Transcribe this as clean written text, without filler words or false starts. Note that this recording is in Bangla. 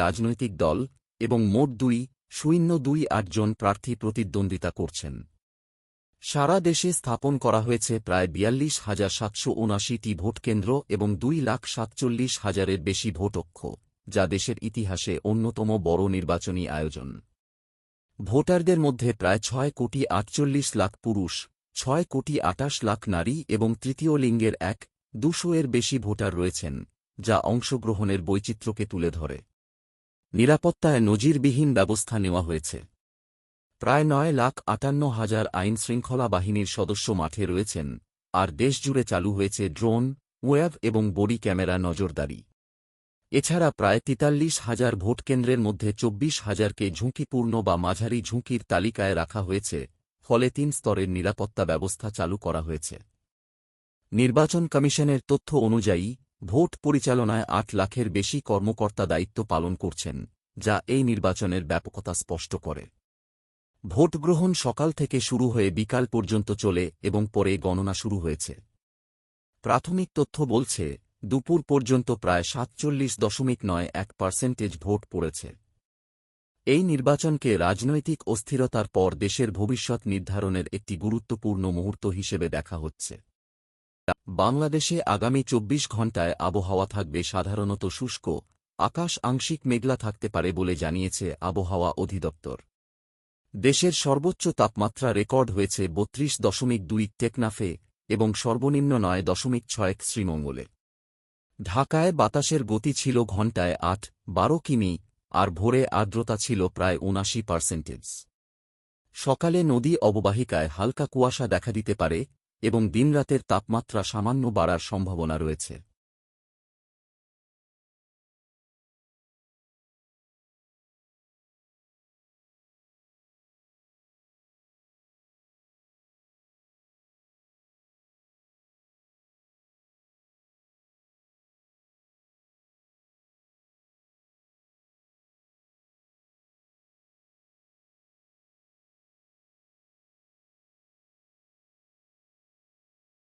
রাজনৈতিক দল এবং মোট 2.28 জন প্রার্থী প্রতিদ্বন্দ্বিতা করছেন। সারা দেশে স্থাপন করা হয়েছে প্রায় 42,779টি ভোটকেন্দ্র এবং 2,47,000-এর বেশি ভোটকক্ষ, যা দেশের ইতিহাসে অন্যতম বড় নির্বাচনী আয়োজন। ভোটারদের মধ্যে প্রায় 6,48,00,000 পুরুষ, 6,28,00,000 নারী এবং তৃতীয় লিঙ্গের 1/2-এর বেশি ভোটার রয়েছেন, যা অংশগ্রহণের বৈচিত্র্যকে তুলে ধরে। নিরাপত্তায় নজিরবিহীন ব্যবস্থা নেওয়া হয়েছে। প্রায় 9,58,000 আইনশৃঙ্খলা বাহিনীর সদস্য মাঠে রয়েছেন, আর দেশজুড়ে চালু হয়েছে ড্রোন, ওয়েভ এবং বডি ক্যামেরা নজরদারি। এছাড়া প্রায় 43,000 ভোটকেন্দ্রের মধ্যে 24,000কে ঝুঁকিপূর্ণ বা মাঝারি ঝুঁকির তালিকায় রাখা হয়েছে, ফলে 3 স্তরের নিরাপত্তা ব্যবস্থা চালু করা হয়েছে। নির্বাচন কমিশনের তথ্য অনুযায়ী, ভোট পরিচালনায় 8 লাখের বেশি কর্মকর্তা দায়িত্ব পালন করছেন, যা এই নির্বাচনের ব্যাপকতা স্পষ্ট করে। ভোটগ্রহণ সকাল থেকে শুরু হয়ে বিকাল পর্যন্ত চলে এবং পরে গণনা শুরু হয়েছে। প্রাথমিক তথ্য বলছে, দুপুর পর্যন্ত প্রায় 47.91% ভোট পড়েছে। এই নির্বাচনকে রাজনৈতিক অস্থিরতার পর দেশের ভবিষ্যৎ নির্ধারণের একটি গুরুত্বপূর্ণ মুহূর্ত হিসেবে দেখা হচ্ছে। বাংলাদেশে আগামী 24 ঘণ্টায় আবহাওয়া থাকবে সাধারণত শুষ্ক, আকাশ আংশিক মেঘলা থাকতে পারে বলে জানিয়েছে আবহাওয়া অধিদপ্তর। দেশের সর্বোচ্চ তাপমাত্রা রেকর্ড হয়েছে 32.2 টেকনাফে এবং সর্বনিম্ন 9.6 শ্রীমঙ্গলে। ঢাকায় বাতাসের গতি ছিল ঘণ্টায় 8-12 কিমি, আর ভোরে আর্দ্রতা ছিল প্রায় 79%। সকালে নদী অববাহিকায় হালকা কুয়াশা দেখা দিতে পারে এবং দিনরাতের তাপমাত্রা সামান্য বাড়ার সম্ভাবনা রয়েছে।